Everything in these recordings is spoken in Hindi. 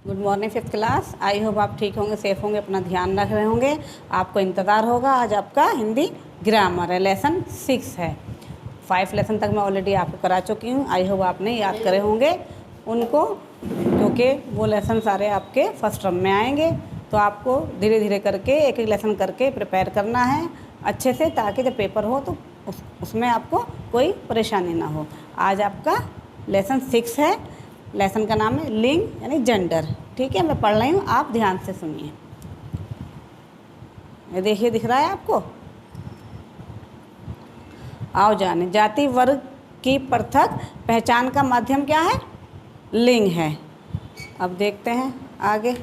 Good morning fifth class. I hope आप ठीक होंगे, सेफ होंगे, अपना ध्यान रख रहे होंगे। आपको इंतज़ार होगा। आज आपका हिंदी ग्रामर है, लेसन 6 है। 5 लेसन तक मैं ऑलरेडी आपको करा चुकी हूँ। आई होप आपने याद करे होंगे उनको, क्योंकि वो लेसन सारे आपके फर्स्ट टर्म में आएंगे। तो आपको धीरे धीरे करके एक एक लेसन करके प्रिपेयर करना है अच्छे से, ताकि जब पेपर हो तो उसमें आपको कोई परेशानी ना हो। आज आपका लेसन 6 है। लेसन का नाम है लिंग यानी जेंडर। ठीक है, मैं पढ़ रही हूँ, आप ध्यान से सुनिए। ये देखिए, दिख रहा है आपको? आओ जाने। जाति वर्ग की पृथक पहचान का माध्यम क्या है? लिंग है। अब देखते हैं आगे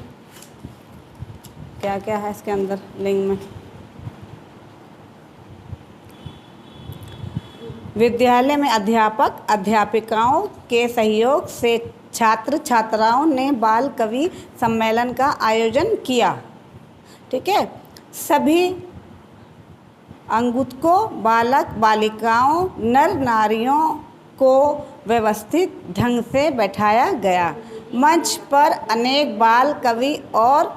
क्या क्या है इसके अंदर लिंग में। विद्यालय में अध्यापक अध्यापिकाओं के सहयोग से छात्र छात्राओं ने बाल कवि सम्मेलन का आयोजन किया। ठीक है, सभी अंगुतकों, बालक बालिकाओं, नर नारियों को व्यवस्थित ढंग से बैठाया गया। मंच पर अनेक बाल कवि और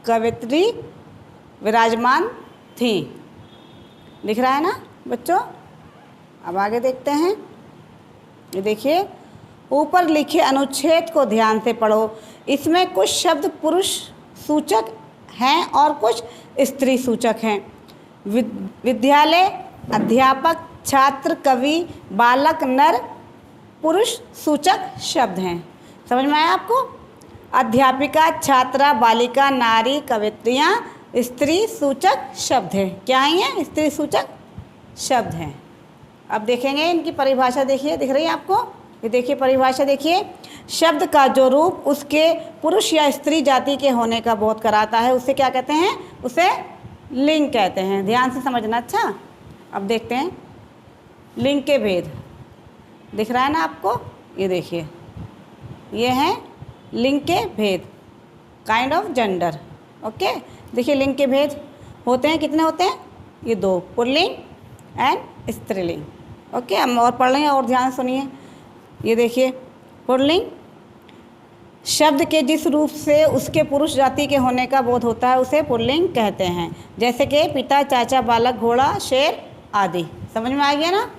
कवयित्री विराजमान थी। दिख रहा है ना बच्चों? अब आगे देखते हैं। ये देखिए, ऊपर लिखे अनुच्छेद को ध्यान से पढ़ो। इसमें कुछ शब्द पुरुष सूचक हैं और कुछ स्त्री सूचक हैं। विद्यालय, अध्यापक, छात्र, कवि, बालक, नर, पुरुष सूचक शब्द हैं। समझ में आया आपको? अध्यापिका, छात्रा, बालिका, नारी, कवयित्रियाँ स्त्री सूचक शब्द हैं। क्या हैं ये? स्त्री सूचक शब्द हैं। अब देखेंगे इनकी परिभाषा। देखिए, दिख रही है आपको? ये देखिए परिभाषा देखिए। शब्द का जो रूप उसके पुरुष या स्त्री जाति के होने का बोध कराता है, उसे क्या कहते हैं? उसे लिंग कहते हैं। ध्यान से समझना। अच्छा, अब देखते हैं लिंग के भेद। दिख रहा है ना आपको? ये देखिए, ये हैं लिंग के भेद, काइंड ऑफ जेंडर। ओके, देखिए लिंग के भेद होते हैं। कितने होते हैं? ये 2, पुल्लिंग एंड स्त्रीलिंग। ओके, हम और पढ़ लेंगे और ध्यान सुनिए। ये देखिए, पुल्लिंग शब्द के जिस रूप से उसके पुरुष जाति के होने का बोध होता है उसे पुल्लिंग कहते हैं। जैसे कि पिता, चाचा, बालक, घोड़ा, शेर आदि। समझ में आ गया ना?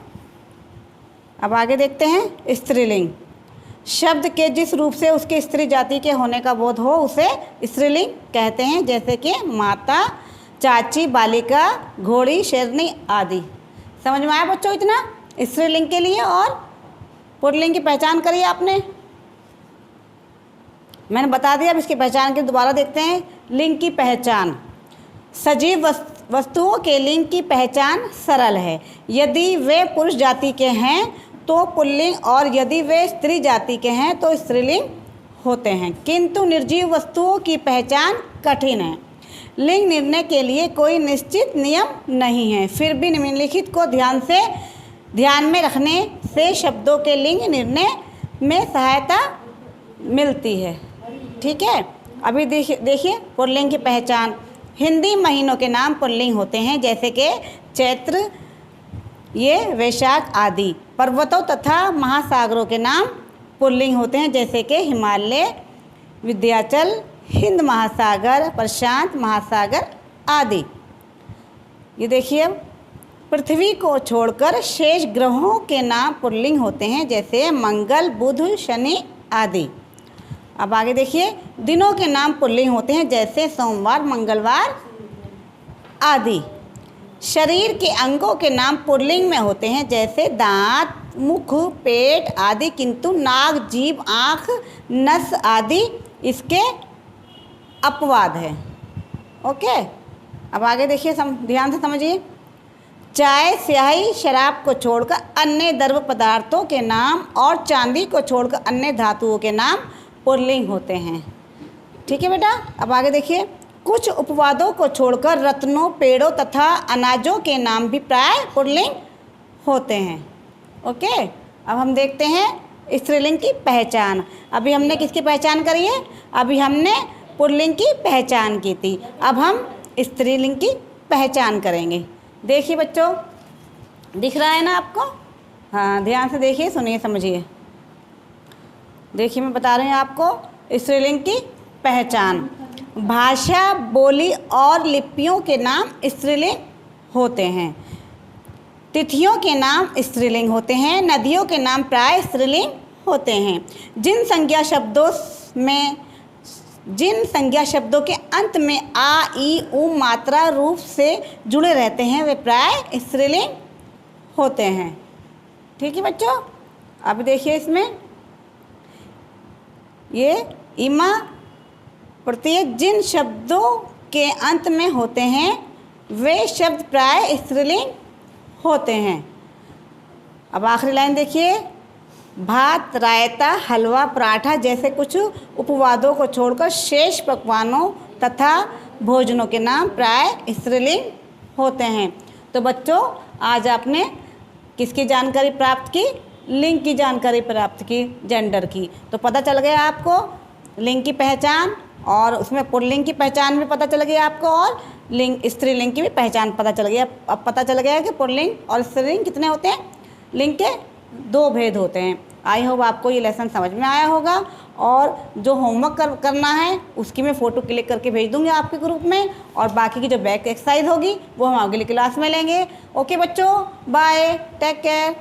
अब आगे देखते हैं स्त्रीलिंग। शब्द के जिस रूप से उसके स्त्री जाति के होने का बोध हो उसे स्त्रीलिंग कहते हैं। जैसे कि माता, चाची, बालिका, घोड़ी, शेरनी आदि। समझ में आया बच्चों इतना स्त्रीलिंग के लिए? और पुल्लिंग की पहचान करिए आपने, मैंने बता दिया। अब इसकी पहचान के दोबारा देखते हैं। लिंग की पहचान। सजीव वस्तुओं के लिंग की पहचान सरल है। यदि वे पुरुष जाति के हैं तो पुल्लिंग, और यदि वे स्त्री जाति के हैं तो स्त्रीलिंग होते हैं। किंतु निर्जीव वस्तुओं की पहचान कठिन है। लिंग निर्णय के लिए कोई निश्चित नियम नहीं है। फिर भी निम्नलिखित को ध्यान में रखने से शब्दों के लिंग निर्णय में सहायता मिलती है। ठीक है, अभी देखिए पुल्लिंग की पहचान। हिंदी महीनों के नाम पुल्लिंग होते हैं, जैसे कि चैत्र, ये वैशाख आदि। पर्वतों तथा महासागरों के नाम पुल्लिंग होते हैं, जैसे कि हिमालय, विंध्याचल, हिंद महासागर, प्रशांत महासागर आदि। ये देखिए, पृथ्वी को छोड़कर शेष ग्रहों के नाम पुल्लिंग होते हैं, जैसे मंगल, बुध, शनि आदि। अब आगे देखिए, दिनों के नाम पुल्लिंग होते हैं, जैसे सोमवार, मंगलवार आदि। शरीर के अंगों के नाम पुल्लिंग में होते हैं, जैसे दांत, मुख, पेट आदि। किंतु नाक, जीभ, आँख, नस आदि इसके अपवाद है। ओके, अब आगे देखिए, ध्यान से समझिए। चाय, स्याही, शराब को छोड़कर अन्य द्रव्य पदार्थों के नाम और चांदी को छोड़कर अन्य धातुओं के नाम पुल्लिंग होते हैं। ठीक है बेटा, अब आगे देखिए। कुछ उपवादों को छोड़कर रत्नों, पेड़ों तथा अनाजों के नाम भी प्राय पुल्लिंग होते हैं। ओके, अब हम देखते हैं स्त्रीलिंग की पहचान। अभी हमने किसकी पहचान करी है? अभी हमने पुल्लिंग की पहचान की थी। अब हम स्त्रीलिंग की पहचान करेंगे। देखिए बच्चों, दिख रहा है ना आपको? हाँ, ध्यान से देखिए, सुनिए, समझिए। देखिए मैं बता रही हूँ आपको, स्त्रीलिंग की पहचान। भाषा, बोली और लिपियों के नाम स्त्रीलिंग होते हैं। तिथियों के नाम स्त्रीलिंग होते हैं। नदियों के नाम प्राय स्त्रीलिंग होते हैं। जिन संज्ञा शब्दों के अंत में आ, ई, उ मात्रा रूप से जुड़े रहते हैं वे प्राय स्त्रीलिंग होते हैं। ठीक है बच्चों, अब देखिए इसमें ये इमा प्रत्यय जिन शब्दों के अंत में होते हैं वे शब्द प्राय स्त्रीलिंग होते हैं। अब आखिरी लाइन देखिए, भात, रायता, हलवा, पराठा जैसे कुछ उपवादों को छोड़कर शेष पकवानों तथा भोजनों के नाम प्राय स्त्रीलिंग होते हैं। तो बच्चों, आज आपने किसकी जानकारी प्राप्त की? लिंग की जानकारी प्राप्त की, जेंडर की। तो पता चल गया आपको लिंग की पहचान, और उसमें पुल्लिंग की पहचान भी पता चल गई आपको, और स्त्रीलिंग की भी पहचान पता चल गई। अब पता चल गया कि पुल्लिंग और स्त्रीलिंग कितने होते हैं, लिंग के 2 भेद होते हैं। आई होप आपको ये लेसन समझ में आया होगा, और जो होमवर्क करना है उसकी मैं फ़ोटो क्लिक करके भेज दूँगी आपके ग्रुप में, और बाकी की जो बैक एक्सरसाइज होगी वो हम अगली क्लास में लेंगे। ओके बच्चों, बाय, टेक केयर।